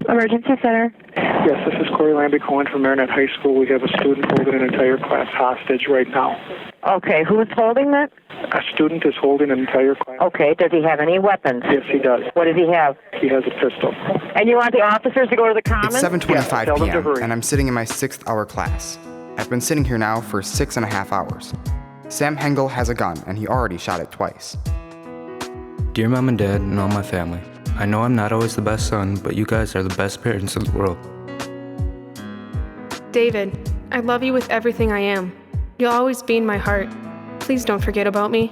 Emergency Center. Yes, this is Corey Lambie-Cohen from Marinette High School. We have a student holding an entire class hostage right now. Okay, who's holding that? A student is holding an entire class. Okay, does he have any weapons? Yes, he does. What does he have? He has a pistol. And you want the officers to go to the commons? It's 7:25 Tell them to p.m., hurry. and I'm sitting in my 6th hour class. I've been sitting here now for 6.5 hours. Sam Hengel has a gun, and he already shot it twice. Dear Mom and Dad and all my family, I know I'm not always the best son, but you guys are the best parents in the world. David, I love you with everything I am. You'll always be in my heart. Please don't forget about me.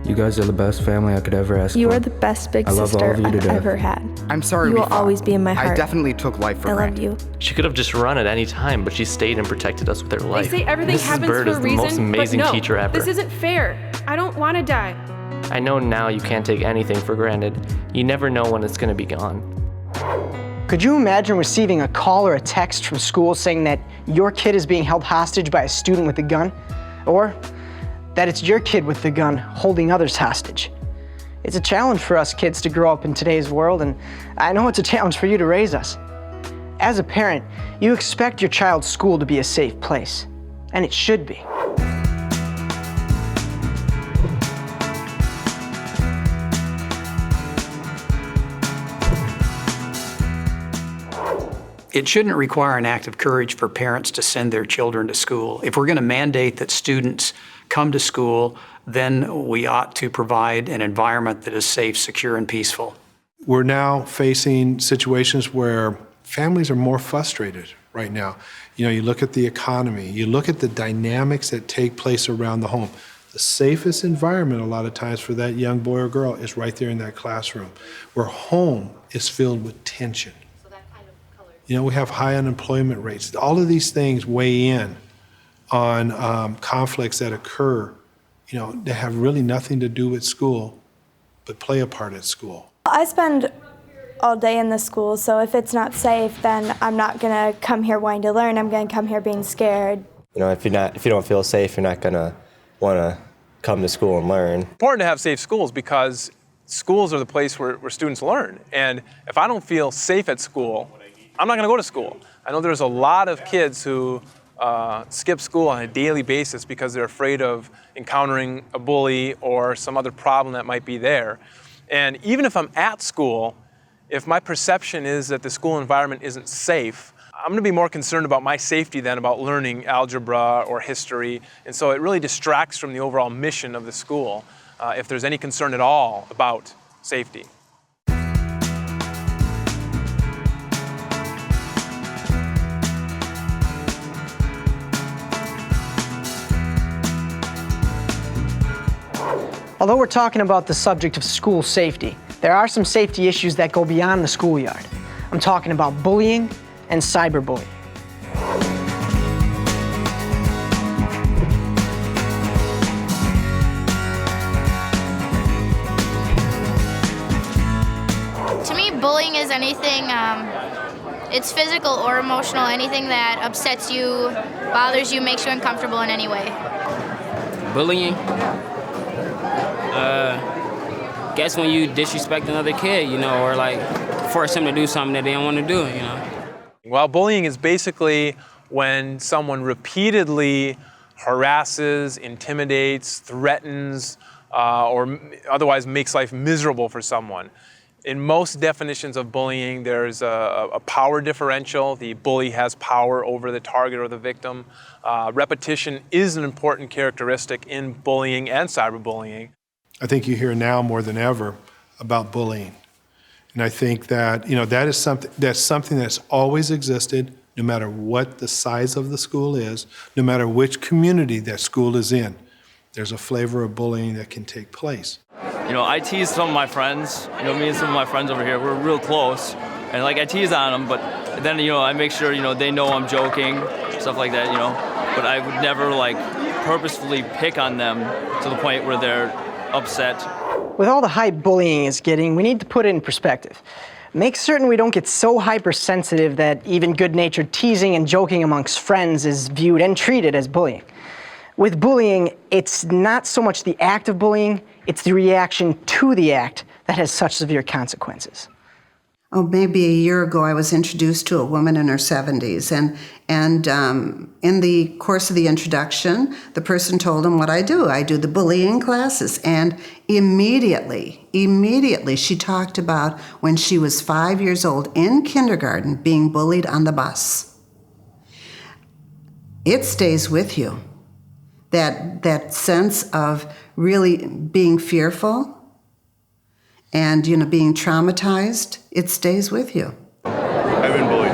You guys are the best family I could ever ask You for. are the best big I love all sister of you to I've death. ever had. I'm sorry You we will fought. always be in my I heart. definitely took life for I love granted. you. She could have just run at any time, but she stayed and protected us with her life. They say everything Mrs. happens Bird for is a the reason, most amazing but no, teacher ever. this isn't fair. I don't want to die. I know now you can't take anything for granted. You never know when it's going to be gone. Could you imagine receiving a call or a text from school saying that your kid is being held hostage by a student with a gun? Or that it's your kid with the gun holding others hostage? It's a challenge for us kids to grow up in today's world, and I know it's a challenge for you to raise us. As a parent, you expect your child's school to be a safe place, and it should be. It shouldn't require an act of courage for parents to send their children to school. If we're going to mandate that students come to school, then we ought to provide an environment that is safe, secure, and peaceful. We're now facing situations where families are more frustrated right now. You know, you look at the economy, you look at the dynamics that take place around the home. The safest environment a lot of times for that young boy or girl is right there in that classroom, where home is filled with tension. You know, we have high unemployment rates. All of these things weigh in on conflicts that occur, you know, that have really nothing to do with school, but play a part at school. I spend all day in the school, so if it's not safe, then I'm not gonna come here wanting to learn. I'm gonna come here being scared. You know, if you don't feel safe, you're not gonna wanna come to school and learn. It's important to have safe schools because schools are the place where students learn. And if I don't feel safe at school, I'm not going to go to school. I know there's a lot of kids who skip school on a daily basis because they're afraid of encountering a bully or some other problem that might be there. And even if I'm at school, if my perception is that the school environment isn't safe, I'm going to be more concerned about my safety than about learning algebra or history. And so it really distracts from the overall mission of the school if there's any concern at all about safety. Although we're talking about the subject of school safety, there are some safety issues that go beyond the schoolyard. I'm talking about bullying and cyberbullying. To me, bullying is anything, it's physical or emotional, anything that upsets you, bothers you, makes you uncomfortable in any way. Bullying? Guess when you disrespect another kid, you know, or like force them to do something that they don't want to do, you know. Well, bullying is basically when someone repeatedly harasses, intimidates, threatens, or otherwise makes life miserable for someone. In most definitions of bullying, there's a power differential. The bully has power over the target or the victim. Repetition is an important characteristic in bullying and cyberbullying. I think you hear now more than ever about bullying. And I think that, you know, that's something that's always existed, no matter what the size of the school is, no matter which community that school is in. There's a flavor of bullying that can take place. You know, I tease some of my friends. You know, me and some of my friends over here, we're real close. And like I tease on them, but then, you know, I make sure, you know, they know I'm joking, stuff like that, you know. But I would never like purposefully pick on them to the point where they're upset. With all the hype bullying is getting, we need to put it in perspective. Make certain we don't get so hypersensitive that even good-natured teasing and joking amongst friends is viewed and treated as bullying. With bullying, it's not so much the act of bullying, it's the reaction to the act that has such severe consequences. maybe a year ago, I was introduced to a woman in her 70s, and in the course of the introduction, the person told him what I do. I do the bullying classes, and immediately, she talked about when she was 5 years old in kindergarten being bullied on the bus. It stays with you. That sense of really being fearful and, being traumatized, it stays with you. I've been bullied.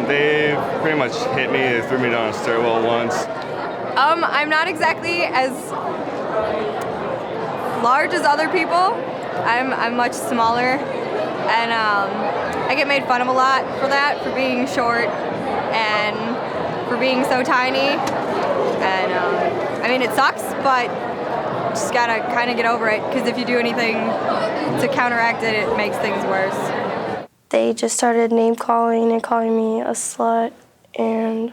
They pretty much hit me. They threw me down a stairwell once. I'm not exactly as large as other people. I'm much smaller, and I get made fun of a lot for that, for being short and for being so tiny. And it sucks, but just gotta kind of get over it, because if you do anything to counteract it, it makes things worse. They just started name calling and calling me a slut and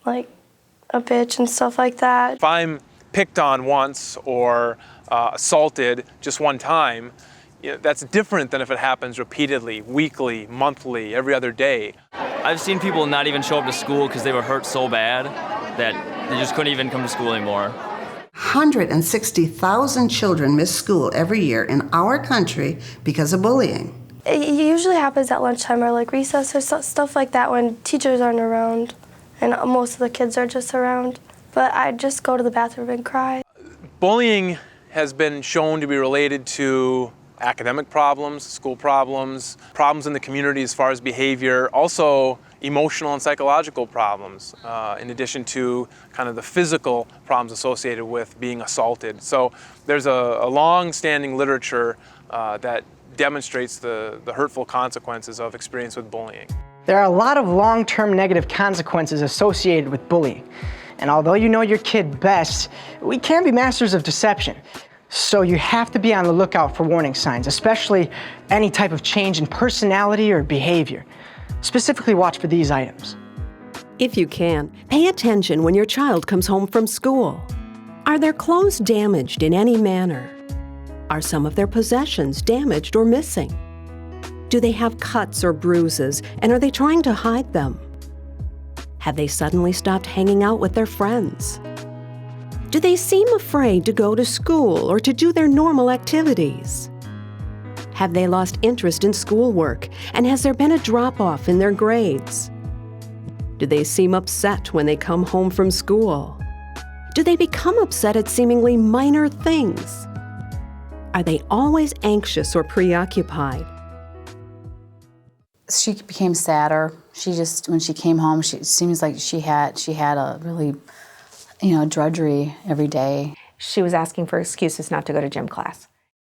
like a bitch and stuff like that. If I'm picked on once or assaulted just one time, that's different than if it happens repeatedly, weekly, monthly, every other day. I've seen people not even show up to school because they were hurt so bad that they just couldn't even come to school anymore. 160,000 children miss school every year in our country because of bullying. It usually happens at lunchtime or like recess or stuff like that when teachers aren't around and most of the kids are just around. But I just go to the bathroom and cry. Bullying has been shown to be related to academic problems, school problems, problems in the community as far as behavior, also emotional and psychological problems, in addition to kind of the physical problems associated with being assaulted. So there's a long-standing literature that demonstrates the hurtful consequences of experience with bullying. There are a lot of long-term negative consequences associated with bullying. And although you know your kid best, we can be masters of deception. So you have to be on the lookout for warning signs, especially any type of change in personality or behavior. Specifically, watch for these items. If you can, pay attention when your child comes home from school. Are their clothes damaged in any manner? Are some of their possessions damaged or missing? Do they have cuts or bruises, and are they trying to hide them? Have they suddenly stopped hanging out with their friends? Do they seem afraid to go to school or to do their normal activities? Have they lost interest in schoolwork, and has there been a drop-off in their grades? Do they seem upset when they come home from school? Do they become upset at seemingly minor things? Are they always anxious or preoccupied? She became sadder. When she came home, it seems like she had a really, drudgery every day. She was asking for excuses not to go to gym class.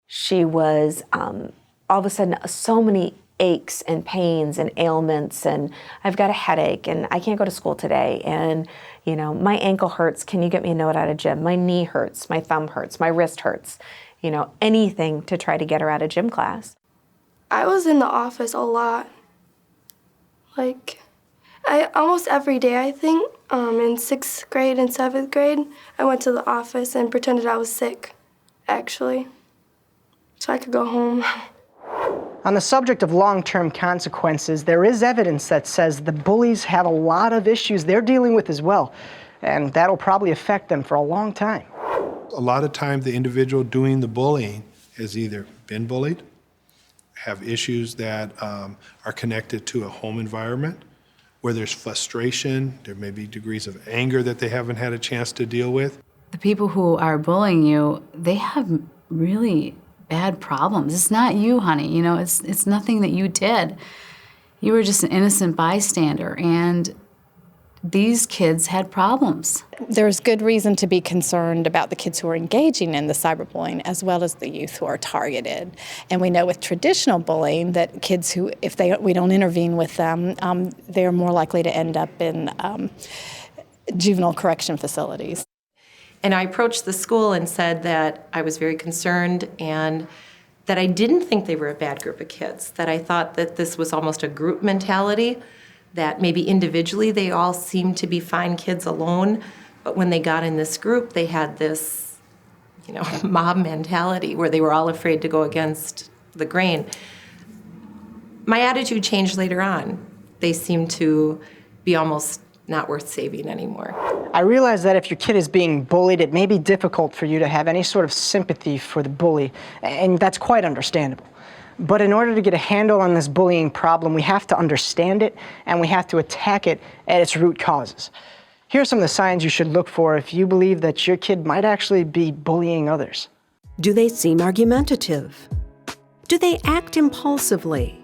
She was, all of a sudden, so many aches and pains and ailments, and I've got a headache, and I can't go to school today, and, my ankle hurts, can you get me a note out of gym? My knee hurts, my thumb hurts, my wrist hurts. Anything to try to get her out of gym class. I was in the office a lot. Almost every day, I think, in 6th grade and 7th grade, I went to the office and pretended I was sick, actually, so I could go home. On the subject of long-term consequences, there is evidence that says the bullies have a lot of issues they're dealing with as well, and that'll probably affect them for a long time. A lot of times the individual doing the bullying has either been bullied, have issues that are connected to a home environment where there's frustration, there may be degrees of anger that they haven't had a chance to deal with. The people who are bullying you, they have really bad problems. It's not you, honey. It's nothing that you did. You were just an innocent bystander, and these kids had problems. There's good reason to be concerned about the kids who are engaging in the cyberbullying as well as the youth who are targeted. And we know with traditional bullying that kids who, if we don't intervene with them, they're more likely to end up in juvenile correction facilities. And I approached the school and said that I was very concerned and that I didn't think they were a bad group of kids, that I thought that this was almost a group mentality, that maybe individually they all seemed to be fine kids alone, but when they got in this group, they had this, mob mentality where they were all afraid to go against the grain. my attitude changed later on. They seemed to be almost not worth saving anymore. I realize that if your kid is being bullied, it may be difficult for you to have any sort of sympathy for the bully, and that's quite understandable. But in order to get a handle on this bullying problem, we have to understand it, and we have to attack it at its root causes. Here are some of the signs you should look for if you believe that your kid might actually be bullying others. Do they seem argumentative? Do they act impulsively?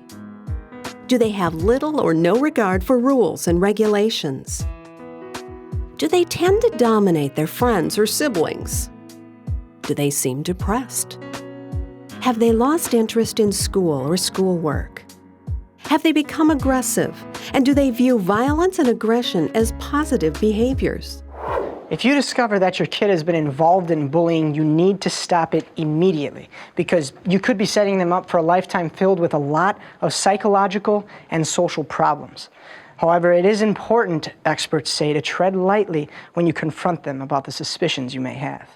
Do they have little or no regard for rules and regulations? Do they tend to dominate their friends or siblings? Do they seem depressed? Have they lost interest in school or schoolwork? Have they become aggressive? And do they view violence and aggression as positive behaviors? If you discover that your kid has been involved in bullying, you need to stop it immediately, because you could be setting them up for a lifetime filled with a lot of psychological and social problems. However, it is important, experts say, to tread lightly when you confront them about the suspicions you may have.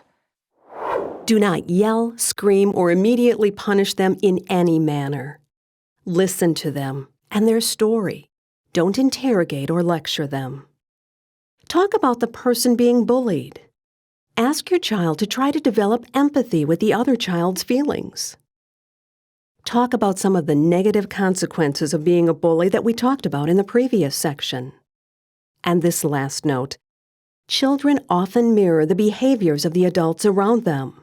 Do not yell, scream, or immediately punish them in any manner. Listen to them and their story. Don't interrogate or lecture them. Talk about the person being bullied. Ask your child to try to develop empathy with the other child's feelings. Talk about some of the negative consequences of being a bully that we talked about in the previous section. And this last note, children often mirror the behaviors of the adults around them.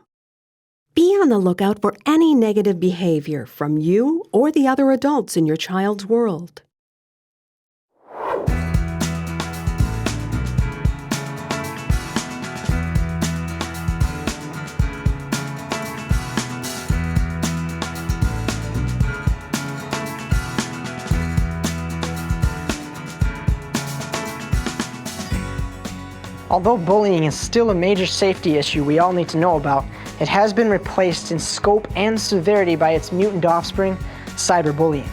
Be on the lookout for any negative behavior from you or the other adults in your child's world. Although bullying is still a major safety issue we all need to know about, it has been replaced in scope and severity by its mutant offspring, cyberbullying.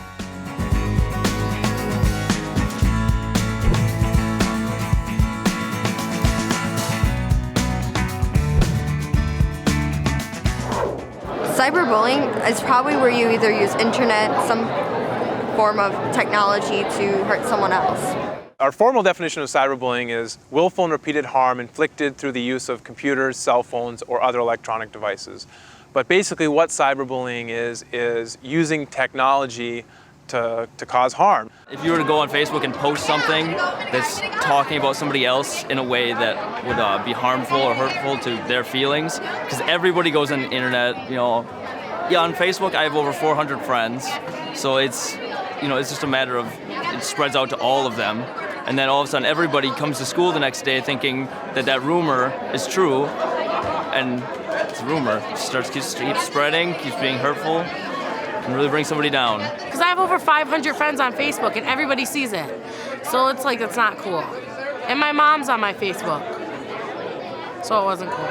Cyberbullying is probably where you either use internet, some form of technology to hurt someone else. Our formal definition of cyberbullying is willful and repeated harm inflicted through the use of computers, cell phones, or other electronic devices. But basically what cyberbullying is using technology to cause harm. If you were to go on Facebook and post something that's talking about somebody else in a way that would be harmful or hurtful to their feelings, because everybody goes on the internet, you know. Yeah, on Facebook I have over 400 friends, so it's just a matter of, it spreads out to all of them. And then all of a sudden everybody comes to school the next day thinking that rumor is true, and it's a rumor. It keeps spreading, keeps being hurtful, and really brings somebody down. Because I have over 500 friends on Facebook and everybody sees it. So it's like, it's not cool. And my mom's on my Facebook. So it wasn't cool.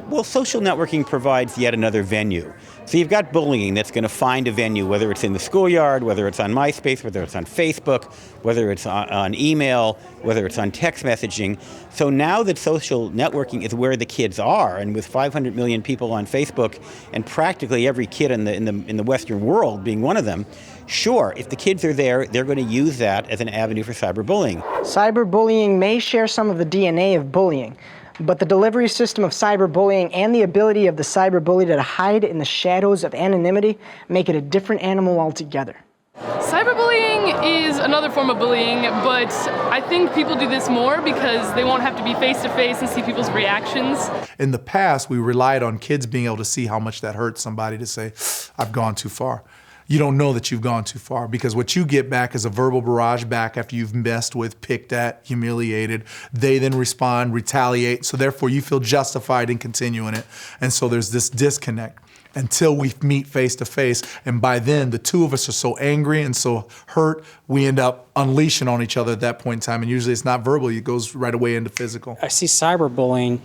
Well, social networking provides yet another venue. So you've got bullying that's going to find a venue, whether it's in the schoolyard, whether it's on MySpace, whether it's on Facebook, whether it's on email, whether it's on text messaging. So now that social networking is where the kids are, and with 500 million people on Facebook and practically every kid in the Western world being one of them, sure, if the kids are there, they're going to use that as an avenue for cyberbullying. Cyberbullying may share some of the DNA of bullying, but the delivery system of cyberbullying and the ability of the cyberbully to hide in the shadows of anonymity make it a different animal altogether. Cyberbullying is another form of bullying, but I think people do this more because they won't have to be face-to-face and see people's reactions. In the past, we relied on kids being able to see how much that hurts somebody to say, I've gone too far. You don't know that you've gone too far, because what you get back is a verbal barrage back after you've messed with, picked at, humiliated. They then respond, retaliate, so therefore you feel justified in continuing it. And so there's this disconnect until we meet face to face, and by then the two of us are so angry and so hurt, we end up unleashing on each other at that point in time, and usually it's not verbal, it goes right away into physical. I see cyberbullying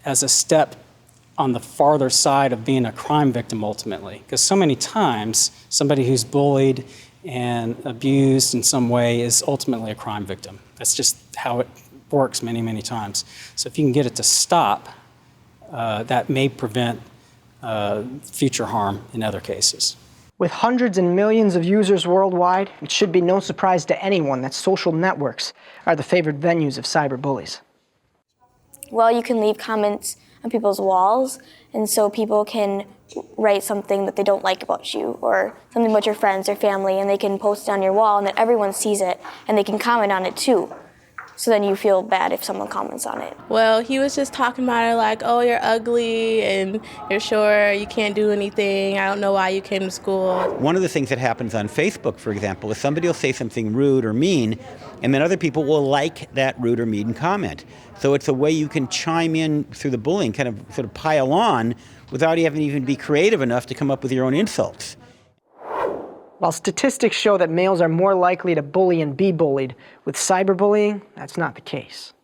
as a step on the farther side of being a crime victim ultimately, because so many times somebody who's bullied and abused in some way is ultimately a crime victim. That's just how it works many, many times. So if you can get it to stop, that may prevent future harm in other cases. With hundreds and millions of users worldwide, it should be no surprise to anyone that social networks are the favorite venues of cyberbullies. Well, you can leave comments on people's walls, and so people can write something that they don't like about you or something about your friends or family, and they can post it on your wall, and then everyone sees it, and they can comment on it too. So then you feel bad if someone comments on it. Well, he was just talking about it like, oh, you're ugly and you're short, you can't do anything, I don't know why you came to school. One of the things that happens on Facebook, for example, is somebody will say something rude or mean, and then other people will like that rude or mean comment. So it's a way you can chime in through the bullying, kind of sort of pile on without having to even be creative enough to come up with your own insults. While statistics show that males are more likely to bully and be bullied, with cyberbullying, that's not the case.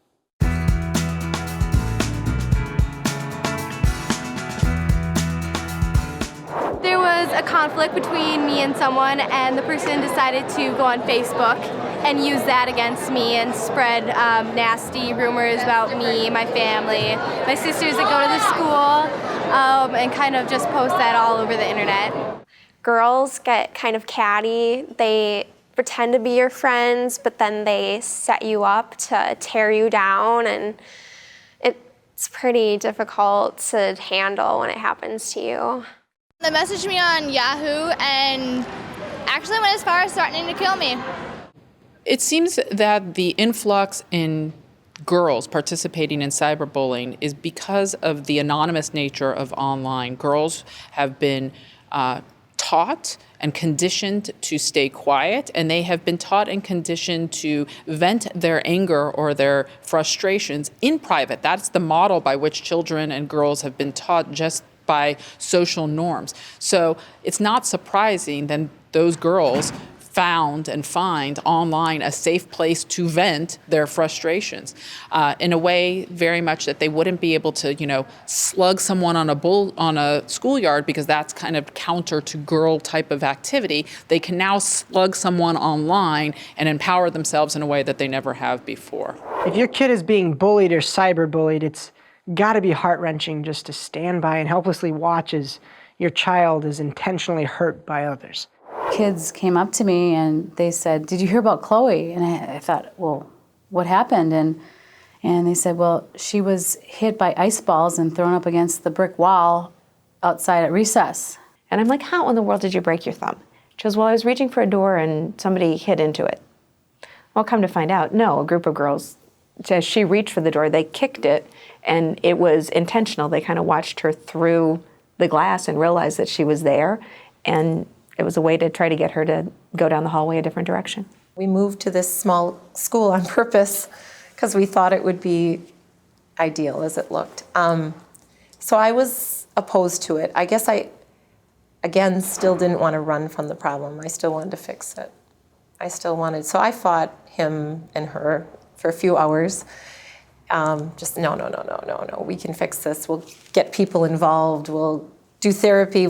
There was a conflict between me and someone, and the person decided to go on Facebook and use that against me and spread nasty rumors about me, my family, my sisters that go to the school, and kind of just post that all over the internet. Girls get kind of catty. They pretend to be your friends, but then they set you up to tear you down, and it's pretty difficult to handle when it happens to you. They messaged me on Yahoo and actually went as far as threatening to kill me. It seems that the influx in girls participating in cyberbullying is because of the anonymous nature of online. Girls have been taught and conditioned to stay quiet, and they have been taught and conditioned to vent their anger or their frustrations in private. That's the model by which children and girls have been taught just by social norms. So it's not surprising that those girls found and find online a safe place to vent their frustrations in a way very much that they wouldn't be able to, slug someone on a schoolyard, because that's kind of counter to girl type of activity. They can now slug someone online and empower themselves in a way that they never have before. If your kid is being bullied or cyberbullied, it's got to be heart-wrenching just to stand by and helplessly watch as your child is intentionally hurt by others. Kids came up to me and they said, "Did you hear about Chloe?" And I thought, well, what happened? And they said, well, she was hit by ice balls and thrown up against the brick wall outside at recess. And I'm like, how in the world did you break your thumb? She goes, well, I was reaching for a door and somebody hit into it. Well, come to find out, no, a group of girls, as she reached for the door, they kicked it, and it was intentional. They kind of watched her through the glass and realized that she was there, and it was a way to try to get her to go down the hallway a different direction. We moved to this small school on purpose because we thought it would be ideal as it looked. So I was opposed to it. I guess I, again, still didn't want to run from the problem. I still wanted to fix it. So I fought him and her for a few hours. Just no, we can fix this. We'll get people involved. We'll do therapy.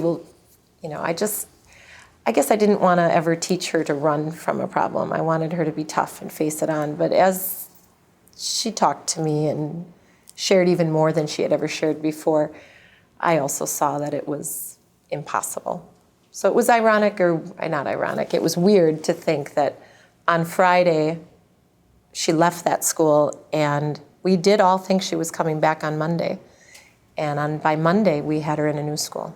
I guess I didn't want to ever teach her to run from a problem. I wanted her to be tough and face it on. But as she talked to me and shared even more than she had ever shared before, I also saw that it was impossible. So it was ironic, or not ironic, it was weird to think that on Friday she left that school, and we did all think she was coming back on Monday. And by Monday, we had her in a new school.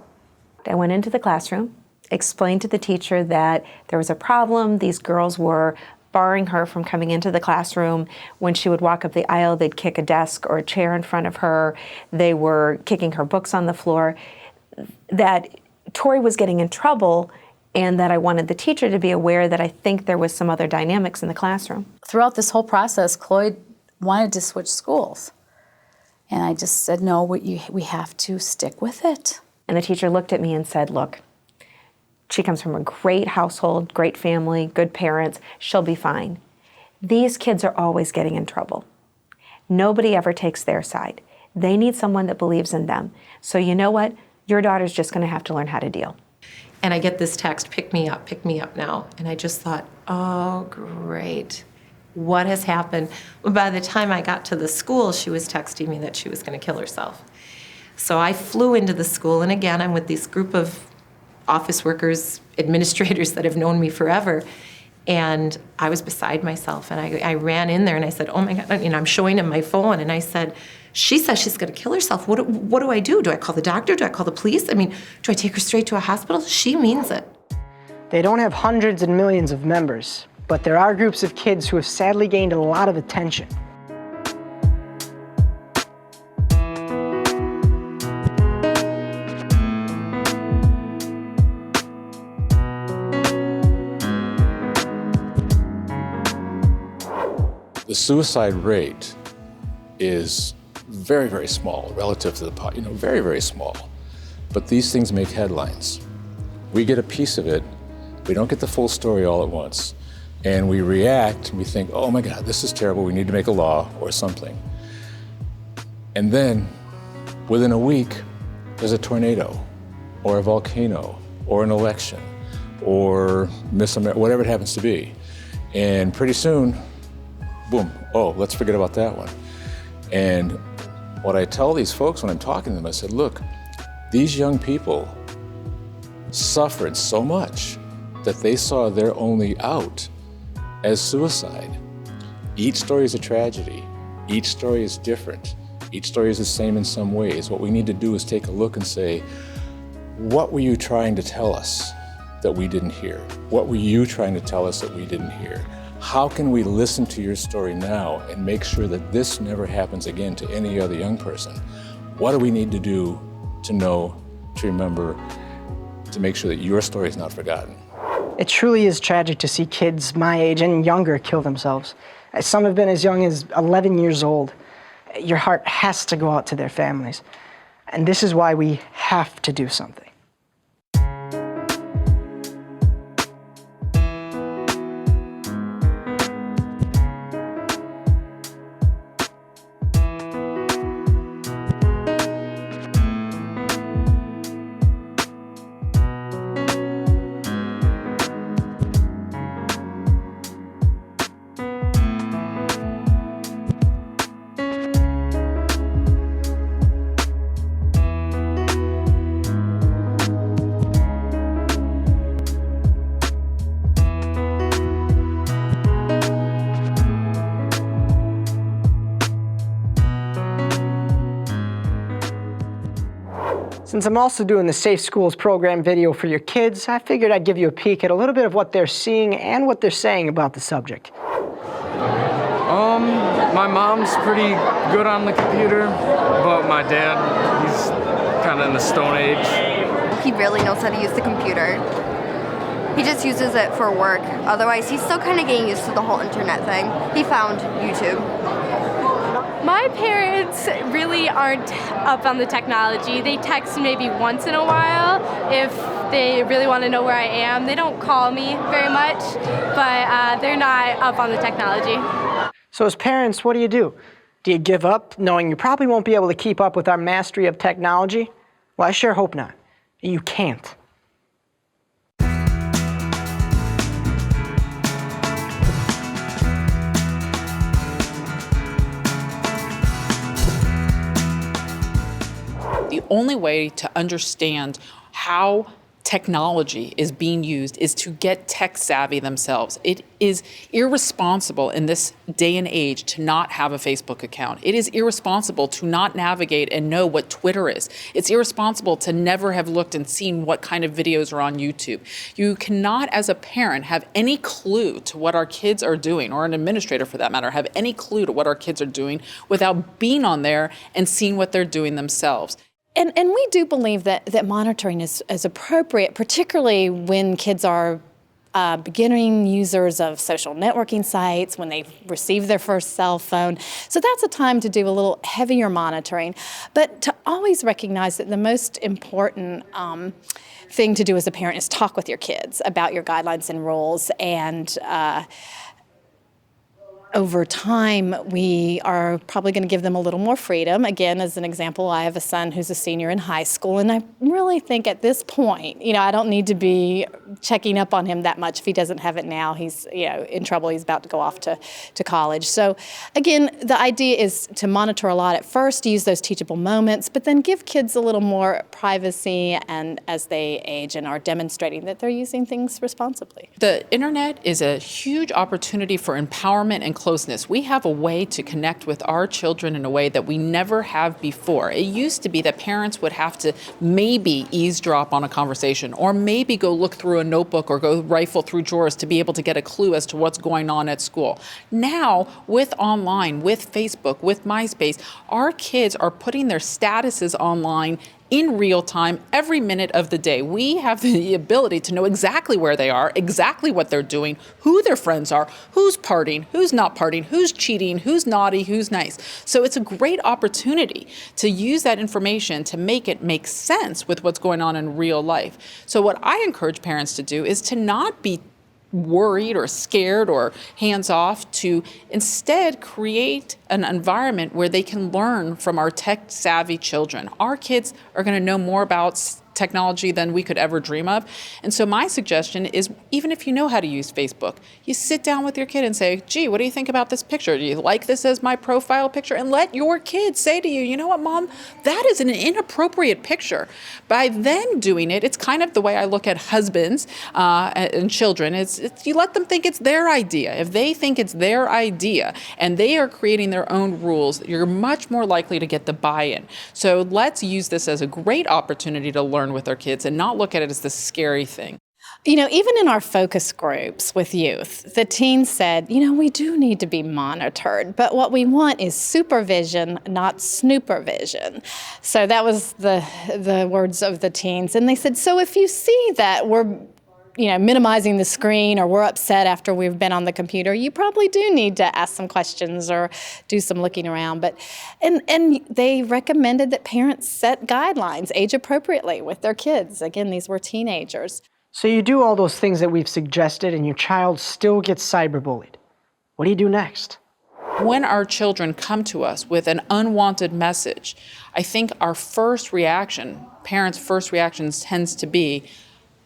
I went into the classroom, explained to the teacher that there was a problem. These girls were barring her from coming into the classroom. When she would walk up the aisle, they'd kick a desk or a chair in front of her. They were kicking her books on the floor. That Tori was getting in trouble, and that I wanted the teacher to be aware that I think there was some other dynamics in the classroom. Throughout this whole process, Chloe wanted to switch schools. And I just said, no, we have to stick with it. And the teacher looked at me and said, look, she comes from a great household, great family, good parents. She'll be fine. These kids are always getting in trouble. Nobody ever takes their side. They need someone that believes in them. So you know what? Your daughter's just going to have to learn how to deal. And I get this text, pick me up now. And I just thought, oh, great. What has happened? By the time I got to the school, she was texting me that she was going to kill herself. So I flew into the school, and again, I'm with this group of office workers, administrators that have known me forever. And I was beside myself, and I ran in there and I said, oh my God, and I'm showing him my phone, and I said, she says she's gonna kill herself. What do I do? Do I call the doctor? Do I call the police? I mean, do I take her straight to a hospital? She means it. They don't have hundreds and millions of members, but there are groups of kids who have sadly gained a lot of attention. The suicide rate is very, very small relative to the very, very small. But these things make headlines. We get a piece of it. We don't get the full story all at once. And we react, and we think, oh my God, this is terrible. We need to make a law or something. And then within a week, there's a tornado or a volcano or an election or Miss America, whatever it happens to be. And pretty soon, boom, oh, let's forget about that one. And what I tell these folks when I'm talking to them, I said, look, these young people suffered so much that they saw their only out as suicide. Each story is a tragedy. Each story is different. Each story is the same in some ways. What we need to do is take a look and say, what were you trying to tell us that we didn't hear? What were you trying to tell us that we didn't hear? How can we listen to your story now and make sure that this never happens again to any other young person? What do we need to do to know, to remember, to make sure that your story is not forgotten? It truly is tragic to see kids my age and younger kill themselves. Some have been as young as 11 years old. Your heart has to go out to their families. And this is why we have to do something. Since I'm also doing the Safe Schools program video for your kids, I figured I'd give you a peek at a little bit of what they're seeing and what they're saying about the subject. My mom's pretty good on the computer, but my dad, he's kind of in the Stone Age. He barely knows how to use the computer. He just uses it for work. Otherwise, he's still kind of getting used to the whole internet thing. He found YouTube. My parents really aren't up on the technology. They text maybe once in a while if they really want to know where I am. They don't call me very much, but they're not up on the technology. So as parents, what do? Do you give up knowing you probably won't be able to keep up with our mastery of technology? Well, I sure hope not. You can't. The only way to understand how technology is being used is to get tech savvy themselves. It is irresponsible in this day and age to not have a Facebook account. It is irresponsible to not navigate and know what Twitter is. It's irresponsible to never have looked and seen what kind of videos are on YouTube. You cannot, as a parent, have any clue to what our kids are doing, or an administrator for that matter, have any clue to what our kids are doing without being on there and seeing what they're doing themselves. And we do believe that monitoring is appropriate, particularly when kids are beginning users of social networking sites, when they receive their first cell phone. So that's a time to do a little heavier monitoring, but to always recognize that the most important thing to do as a parent is talk with your kids about your guidelines and rules, and over time, we are probably going to give them a little more freedom. Again, as an example, I have a son who's a senior in high school, and I really think at this point, I don't need to be checking up on him that much. If he doesn't have it now, he's in trouble. He's about to go off to college. So again, the idea is to monitor a lot at first, use those teachable moments, but then give kids a little more privacy and as they age and are demonstrating that they're using things responsibly. The internet is a huge opportunity for empowerment and closeness. We have a way to connect with our children in a way that we never have before. It used to be that parents would have to maybe eavesdrop on a conversation or maybe go look through a notebook or go rifle through drawers to be able to get a clue as to what's going on at school. Now, with online, with Facebook, with MySpace, our kids are putting their statuses online in real time, every minute of the day. We have the ability to know exactly where they are, exactly what they're doing, who their friends are, who's partying, who's not partying, who's cheating, who's naughty, who's nice. So it's a great opportunity to use that information to make it make sense with what's going on in real life. So what I encourage parents to do is to not be worried or scared or hands off, to instead create an environment where they can learn from our tech-savvy children. Our kids are going to know more about technology than we could ever dream of. And so my suggestion is, even if you know how to use Facebook, you sit down with your kid and say, gee, what do you think about this picture? Do you like this as my profile picture? And let your kid say to you, you know what, Mom, that is an inappropriate picture. By then doing it, it's kind of the way I look at husbands and children. It's you let them think it's their idea. If they think it's their idea and they are creating their own rules, you're much more likely to get the buy-in. So let's use this as a great opportunity to learn with our kids and not look at it as this scary thing. Even in our focus groups with youth, the teens said, we do need to be monitored, but what we want is supervision, not snoopervision. So that was the words of the teens. And they said, so if you see that we're minimizing the screen or we're upset after we've been on the computer, you probably do need to ask some questions or do some looking around. And they recommended that parents set guidelines age appropriately with their kids. Again, these were teenagers. So you do all those things that we've suggested and your child still gets cyberbullied. What do you do next? When our children come to us with an unwanted message, I think our first reaction, parents' first reaction tends to be,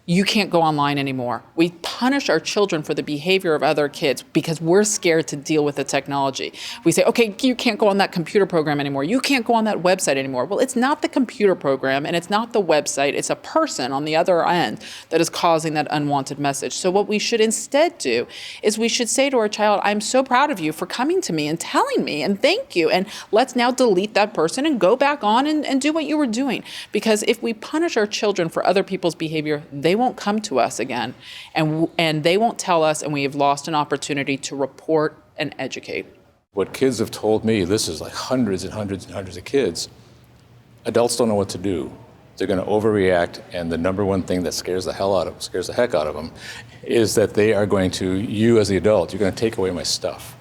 you can't go online anymore. We punish our children for the behavior of other kids because we're scared to deal with the technology. We say, okay, you can't go on that computer program anymore. You can't go on that website anymore. Well, it's not the computer program and it's not the website. It's a person on the other end that is causing that unwanted message. So what we should instead do is we should say to our child, I'm so proud of you for coming to me and telling me, and thank you. And let's now delete that person and go back on and do what you were doing. Because if we punish our children for other people's behavior, they won't come to us again, and they won't tell us, and we have lost an opportunity to report and educate. What kids have told me, this is like hundreds and hundreds and hundreds of kids, adults don't know what to do. They're going to overreact, and the number one thing that scares the heck out of them, is that they are going to, you as the adult, you're going to take away my stuff.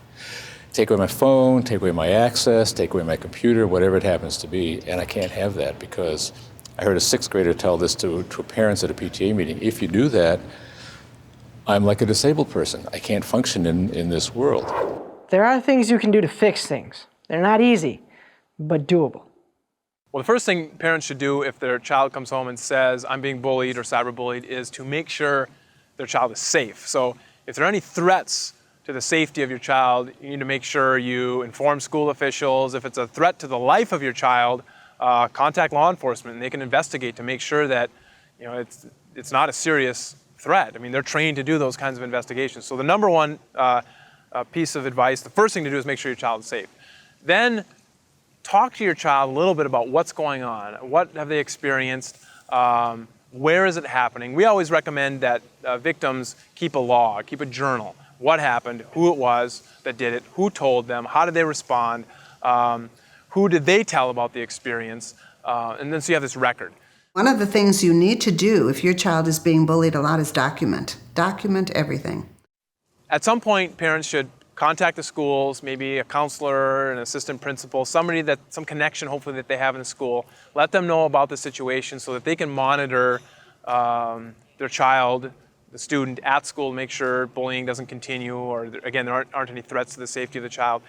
Take away my phone, take away my access, take away my computer, whatever it happens to be, and I can't have that because I heard a 6th grader tell this to parents at a PTA meeting. If you do that, I'm like a disabled person. I can't function in this world. There are things you can do to fix things. They're not easy, but doable. Well, the first thing parents should do if their child comes home and says, I'm being bullied or cyberbullied, is to make sure their child is safe. So if there are any threats to the safety of your child, you need to make sure you inform school officials. If it's a threat to the life of your child, contact law enforcement, and they can investigate to make sure that it's not a serious threat. I mean, they're trained to do those kinds of investigations. So the number one piece of advice, the first thing to do is make sure your child is safe. Then talk to your child a little bit about what's going on. What have they experienced? Where is it happening? We always recommend that victims keep a log, keep a journal. What happened, who it was that did it, who told them, how did they respond, who did they tell about the experience, and then so you have this record. One of the things you need to do if your child is being bullied a lot is document. Document everything. At some point, parents should contact the schools, maybe a counselor, an assistant principal, somebody some connection hopefully that they have in the school. Let them know about the situation so that they can monitor their child the student at school to make sure bullying doesn't continue, or again, there aren't any threats to the safety of the child.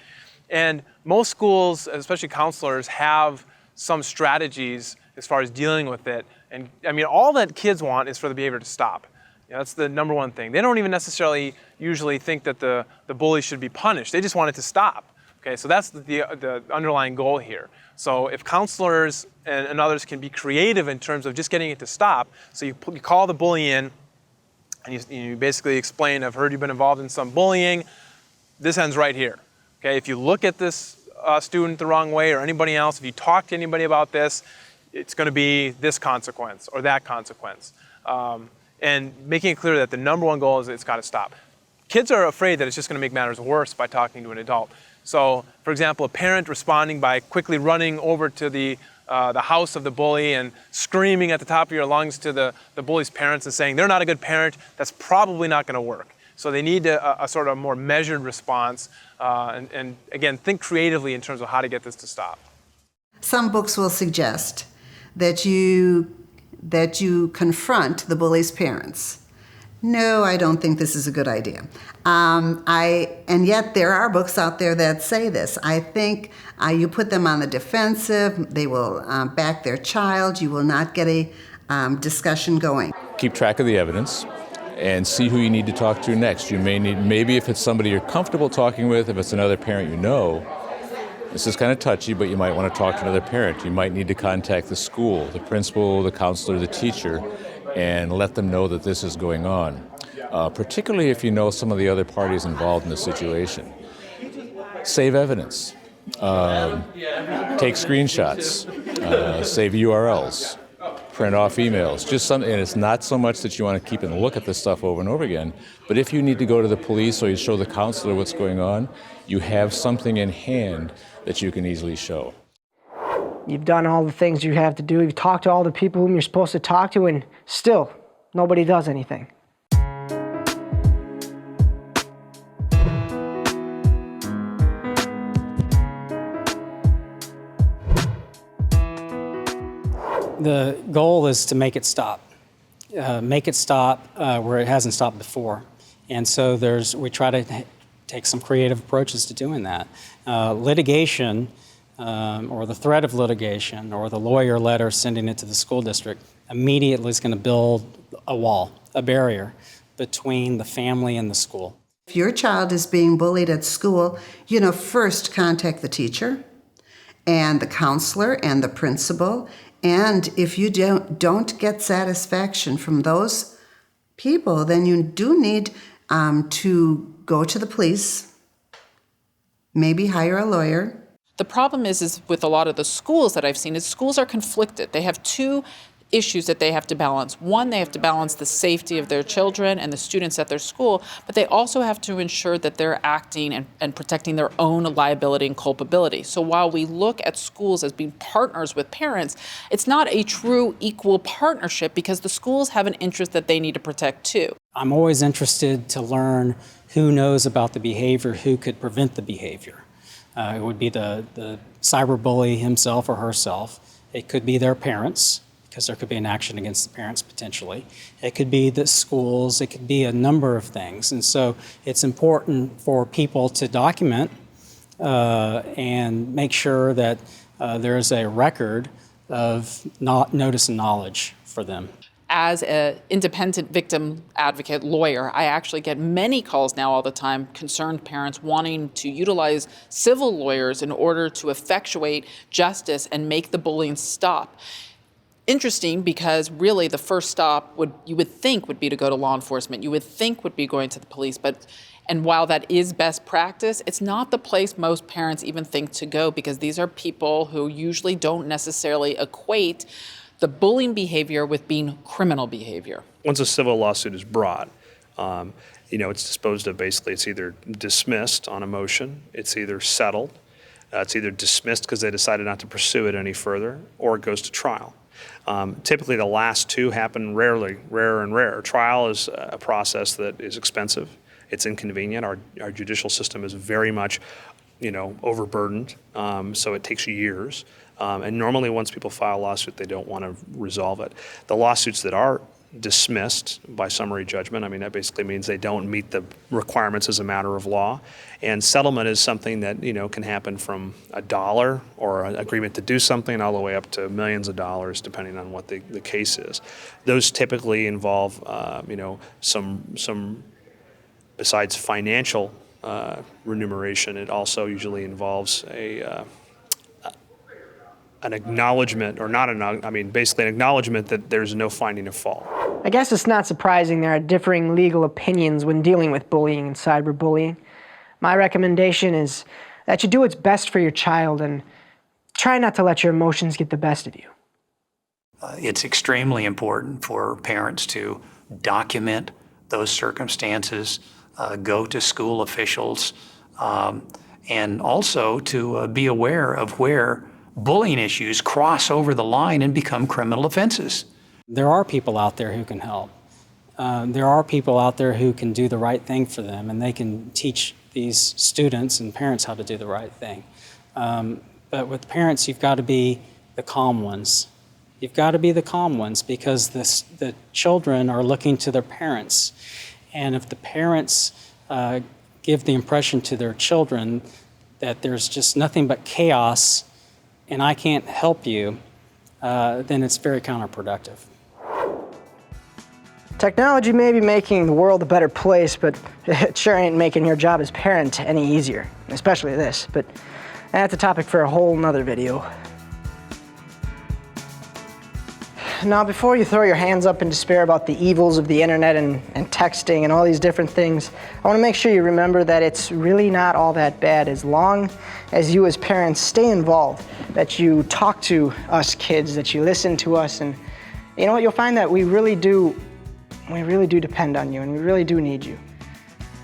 And most schools, especially counselors, have some strategies as far as dealing with it. And I mean, all that kids want is for the behavior to stop. That's the number one thing. They don't even necessarily usually think that the bully should be punished. They just want it to stop. Okay, so that's the underlying goal here. So if counselors and others can be creative in terms of just getting it to stop, so you call the bully in, and you basically explain, I've heard you've been involved in some bullying. This ends right here. Okay, if you look at this student the wrong way or anybody else, if you talk to anybody about this, it's going to be this consequence or that consequence. And making it clear that the number one goal is it's got to stop. Kids are afraid that it's just going to make matters worse by talking to an adult. So, for example, a parent responding by quickly running over to the house of the bully and screaming at the top of your lungs to the bully's parents and saying they're not a good parent, that's probably not going to work. So they need a sort of more measured response and again, think creatively in terms of how to get this to stop. Some books will suggest that you confront the bully's parents. No, I don't think this is a good idea. And yet there are books out there that say this. I think you put them on the defensive, they will back their child, you will not get a discussion going. Keep track of the evidence and see who you need to talk to next. You may need, maybe if it's somebody you're comfortable talking with, if it's another parent you know, this is kind of touchy, but you might want to talk to another parent. You might need to contact the school, the principal, the counselor, the teacher, and let them know that this is going on, particularly if you know some of the other parties involved in the situation. Save evidence. Take screenshots. Save URLs. Print off emails. Just something, and it's not so much that you want to keep and look at this stuff over and over again, but if you need to go to the police or you show the counselor what's going on, you have something in hand that you can easily show. You've done all the things you have to do. You've talked to all the people whom you're supposed to talk to, and still, nobody does anything. The goal is to make it stop. Make it stop where it hasn't stopped before. And so we try to take some creative approaches to doing that. Litigation, or the threat of litigation, or the lawyer letter sending it to the school district, immediately is going to build a wall, a barrier between the family and the school. If your child is being bullied at school, first contact the teacher and the counselor and the principal. And if you don't get satisfaction from those people, then you do need to go to the police, maybe hire a lawyer. The problem is with a lot of the schools that I've seen is schools are conflicted. They have two issues that they have to balance. One, they have to balance the safety of their children and the students at their school, but they also have to ensure that they're acting and protecting their own liability and culpability. So while we look at schools as being partners with parents, it's not a true equal partnership because the schools have an interest that they need to protect too. I'm always interested to learn who knows about the behavior, who could prevent the behavior. It would be the cyberbully himself or herself. It could be their parents, because there could be an action against the parents potentially. It could be the schools, it could be a number of things. And so it's important for people to document and make sure that there's a record of notice and knowledge for them. As an independent victim advocate lawyer, I actually get many calls now all the time, concerned parents wanting to utilize civil lawyers in order to effectuate justice and make the bullying stop. Interesting, because really the first stop you would think would be to go to law enforcement. You would think would be going to the police, and while that is best practice, it's not the place most parents even think to go, because these are people who usually don't necessarily equate the bullying behavior with being criminal behavior. Once a civil lawsuit is brought, it's disposed of basically. It's either dismissed on a motion, it's either settled, it's either dismissed because they decided not to pursue it any further, or it goes to trial. Typically the last two happen rarer and rarer. Trial is a process that is expensive. It's inconvenient. Our judicial system is very much, overburdened, so it takes years. And normally once people file a lawsuit, they don't want to resolve it. The lawsuits that are dismissed by summary judgment. I mean, that basically means they don't meet the requirements as a matter of law. And settlement is something that, can happen from $1 or an agreement to do something all the way up to millions of dollars, depending on what the case is. Those typically involve, some besides financial remuneration, it also usually involves an acknowledgement, or not basically an acknowledgement that there's no finding of fault. I guess it's not surprising there are differing legal opinions when dealing with bullying and cyberbullying. My recommendation is that you do what's best for your child and try not to let your emotions get the best of you. It's extremely important for parents to document those circumstances, go to school officials, and also to be aware of where bullying issues cross over the line and become criminal offenses. There are people out there who can help. There are people out there who can do the right thing for them, and they can teach these students and parents how to do the right thing. But with parents, you've got to be the calm ones. You've got to be the calm ones, because the children are looking to their parents. And if the parents give the impression to their children that there's just nothing but chaos and I can't help you, then it's very counterproductive. Technology may be making the world a better place, but it sure ain't making your job as parent any easier, especially this. But that's a topic for a whole nother video. Now, before you throw your hands up in despair about the evils of the internet and texting and all these different things, I want to make sure you remember that it's really not all that bad as long as you as parents stay involved, that you talk to us kids, that you listen to us, and you know what, you'll find that we really do depend on you, and we really do need you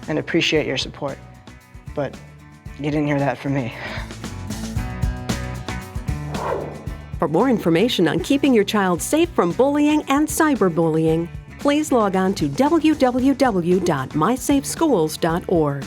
and appreciate your support. But you didn't hear that from me. For more information on keeping your child safe from bullying and cyberbullying, please log on to www.mysafeschools.org.